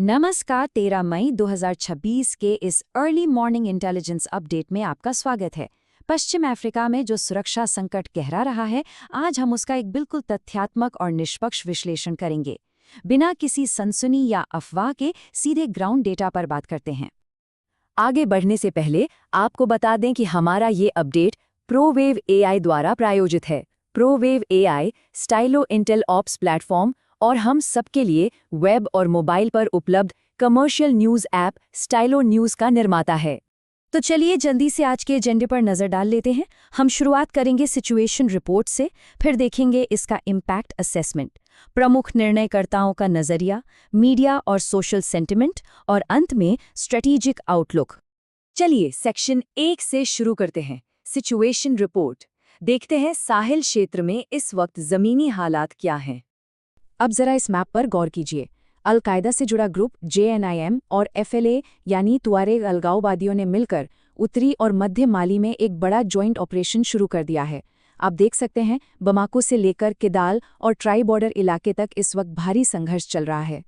नमस्कार, 13 मई 2026 के इस अर्ली मॉर्निंग इंटेलिजेंस अपडेट में आपका स्वागत है। पश्चिम अफ्रीका में जो सुरक्षा संकट गहरा रहा है, आज हम उसका एक बिल्कुल तथ्यात्मक और निष्पक्ष विश्लेषण करेंगे, बिना किसी सनसनी या अफवाह के सीधे ग्राउंड डेटा पर बात करते हैं। आगे बढ़ने से पहले आपको बता दें कि हमारा ये अपडेट प्रोवेव एआई द्वारा प्रायोजित है। प्रोवेव AI Stylo intel ops platform और हम सबके लिए वेब और मोबाइल पर उपलब्ध commercial news app Stylo news का निर्माता है। तो चलिए जल्दी से आज के एजेंडे पर नज़र डाल लेते हैं। हम शुरुआत करेंगे सिचुएशन रिपोर्ट से, फिर देखेंगे इसका इम्पैक्ट असेसमेंट, प्रमुख निर्णयकर्ताओं का नज़रिया, मीडिया और सोशल सेंटिमेंट, और अंत में स्ट्रेटेजिक आउटलुक। चलिए सेक्शन 1 से शुरू करते हैं। Situation report. देखते हैं साहिल क्षेत्र में इस वक्त ज़मीनी हालात क्या हैं। अब जरा इस मैप पर गौर कीजिए। अल-कायदा से जुड़ा ग्रुप JNIM और FLA यानी तुआरेग अलगाववादियों ने मिलकर उत्तरी और मध्य माली में एक बड़ा जॉइंट ऑपरेशन शुरू कर दिया है। आप देख सकते हैं बमाको से लेकर किदाल और ट्राई बॉर्डर इलाके तक इस वक्त भारी संघर्ष चल रहा है।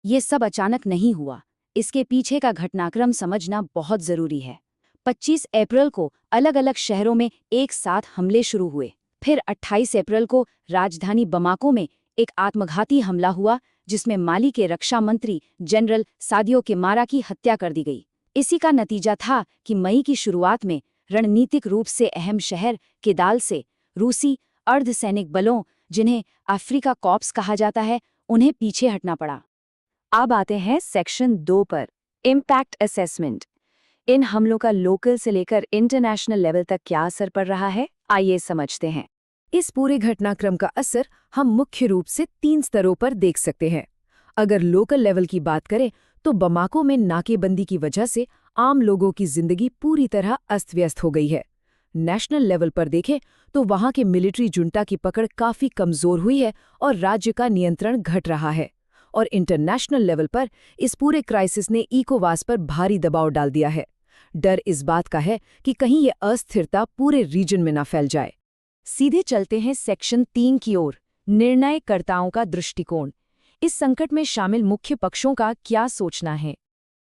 ये सब अचानक नहीं हुआ, इसके पीछे का घटनाक्रम समझना बहुत जरूरी है। 25 अप्रैल को अलग अलग शहरों में एक साथ हमले शुरू हुए। फिर 28 अप्रैल को राजधानी बमाको में एक आत्मघाती हमला हुआ, जिसमें माली के रक्षा मंत्री जनरल सादियो केमारा की हत्या कर दी गई। इसी का नतीजा था कि मई की शुरुआत में रणनीतिक रूप से अहम शहर किदाल से रूसी अर्धसैनिक बलों, जिन्हें अफ्रीका कॉर्प्स कहा जाता है, उन्हें पीछे हटना पड़ा। अब आते हैं सेक्शन 2 पर, इम्पैक्ट असेसमेंट। इन हमलों का लोकल से लेकर इंटरनेशनल लेवल तक क्या असर पड़ रहा है, आइए समझते हैं। इस पूरे घटनाक्रम का असर हम मुख्य रूप से 3 स्तरों पर देख सकते हैं। अगर लोकल लेवल की बात करें तो बमाको में नाकेबंदी की वजह से आम लोगों की जिंदगी पूरी तरह अस्त-व्यस्त हो गई है। नेशनल लेवल पर देखें तो वहां के मिलिट्री जुंटा की पकड़ काफी कमजोर हुई है और राज्य का नियंत्रण घट रहा है। और इंटरनेशनल लेवल पर इस पूरे क्राइसिस ने इकोवास पर भारी दबाव डाल दिया है। डर इस बात का है कि कहीं ये अस्थिरता पूरे रीजन में न फैल जाए। सीधे चलते हैं सेक्शन 3 की ओर, निर्णयकर्ताओं का दृष्टिकोण। इस संकट में शामिल मुख्य पक्षों का क्या सोचना है।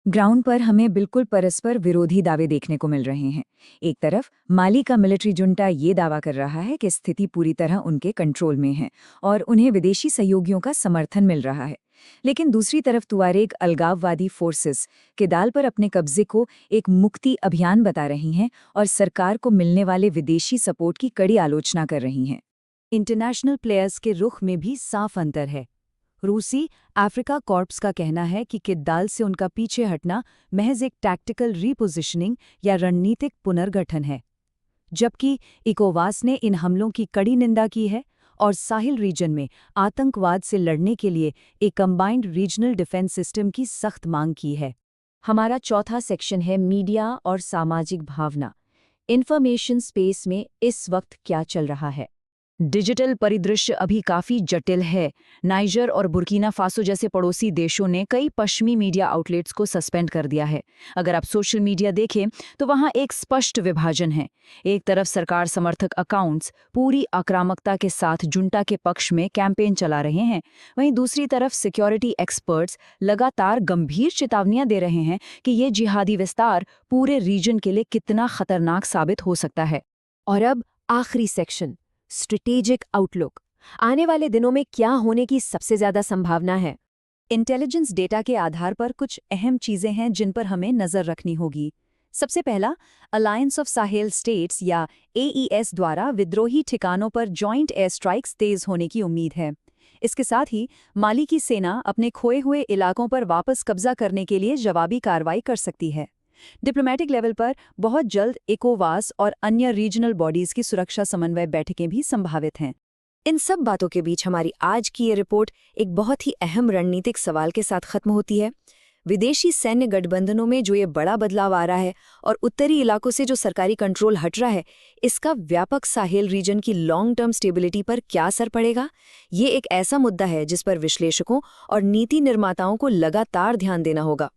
ग्राउंड पर हमें बिल्कुल परस्पर विरोधी दावे देखने को मिल रहे हैं। एक तरफ माली का मिलिट्री जुंटा ये दावा कर रहा है कि स्थिति पूरी तरह उनके कंट्रोल में है और उन्हें विदेशी सहयोगियों का समर्थन मिल रहा है, लेकिन दूसरी तरफ तुआरेग अलगाववादी फोर्सेस किदाल पर अपने कब्जे को एक मुक्ति अभियान बता रही हैं और सरकार को मिलने वाले विदेशी सपोर्ट की कड़ी आलोचना कर रही हैं। इंटरनेशनल प्लेयर्स के रुख में भी साफ अंतर है। रूसी अफ्रीका कॉर्प्स का कहना है कि किदाल से उनका पीछे हटना महज एक टैक्टिकल रीपोजिशनिंग या रणनीतिक पुनर्गठन है, जबकि इकोवास ने इन हमलों की कड़ी निंदा की है और साहिल रीजन में आतंकवाद से लड़ने के लिए एक कंबाइंड रीजनल डिफेंस सिस्टम की सख्त मांग की है। हमारा चौथा सेक्शन है मीडिया और सामाजिक भावना। इन्फॉर्मेशन स्पेस में इस वक्त क्या चल रहा है। डिजिटल परिदृश्य अभी काफी जटिल है। नाइजर और बुर्किना फासो जैसे पड़ोसी देशों ने कई पश्चिमी मीडिया आउटलेट्स को सस्पेंड कर दिया है। अगर आप सोशल मीडिया देखें तो वहां एक स्पष्ट विभाजन है। एक तरफ सरकार समर्थक अकाउंट्स पूरी आक्रामकता के साथ जुंटा के पक्ष में कैंपेन चला रहे हैं, वहीं दूसरी तरफ सिक्योरिटी एक्सपर्ट्स लगातार गंभीर चेतावनियां दे रहे हैं कि ये जिहादी विस्तार पूरे रीजन के लिए कितना खतरनाक साबित हो सकता है। और अब आखिरी सेक्शन, स्ट्रेटेजिक आउटलुक। आने वाले दिनों में क्या होने की सबसे ज्यादा संभावना है। इंटेलिजेंस डेटा के आधार पर कुछ अहम चीजें हैं जिन पर हमें नजर रखनी होगी। सबसे पहला, अलायंस ऑफ साहेल स्टेट्स या AES द्वारा विद्रोही ठिकानों पर जॉइंट एयर स्ट्राइक्स तेज होने की उम्मीद है। इसके साथ ही माली की सेना अपने खोए हुए इलाकों पर वापस कब्जा करने के लिए जवाबी कार्रवाई कर सकती है। डिप्लोमेटिक लेवल पर बहुत जल्द इकोवास और अन्य रीजनल बॉडीज की सुरक्षा समन्वय बैठकें भी संभावित हैं। इन सब बातों के बीच हमारी आज की ये रिपोर्ट एक बहुत ही अहम रणनीतिक सवाल के साथ खत्म होती है। विदेशी सैन्य गठबंधनों में जो ये बड़ा बदलाव आ रहा है और उत्तरी इलाकों से जो सरकारी कंट्रोल हट रहा है, इसका व्यापक साहेल रीजन की लॉन्ग टर्म स्टेबिलिटी पर क्या असर पड़ेगा। ये एक ऐसा मुद्दा है जिस पर विश्लेषकों और नीति निर्माताओं को लगातार ध्यान देना होगा।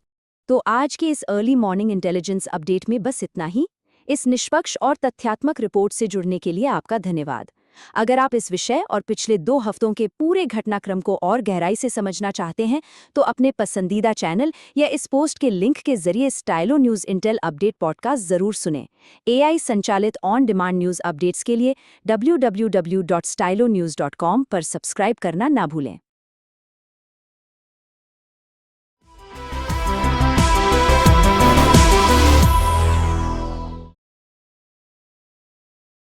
तो आज के इस अर्ली मॉर्निंग इंटेलिजेंस अपडेट में बस इतना ही। इस निष्पक्ष और तथ्यात्मक रिपोर्ट से जुड़ने के लिए आपका धन्यवाद। अगर आप इस विषय और पिछले 2 हफ्तों के पूरे घटनाक्रम को और गहराई से समझना चाहते हैं, तो अपने पसंदीदा चैनल या इस पोस्ट के लिंक के जरिए Stylo news Intel update podcast जरूर सुनें। एआई संचालित ऑन डिमांड न्यूज़ अपडेट्स के लिए www.stylonews.com पर सब्सक्राइब करना ना भूलें।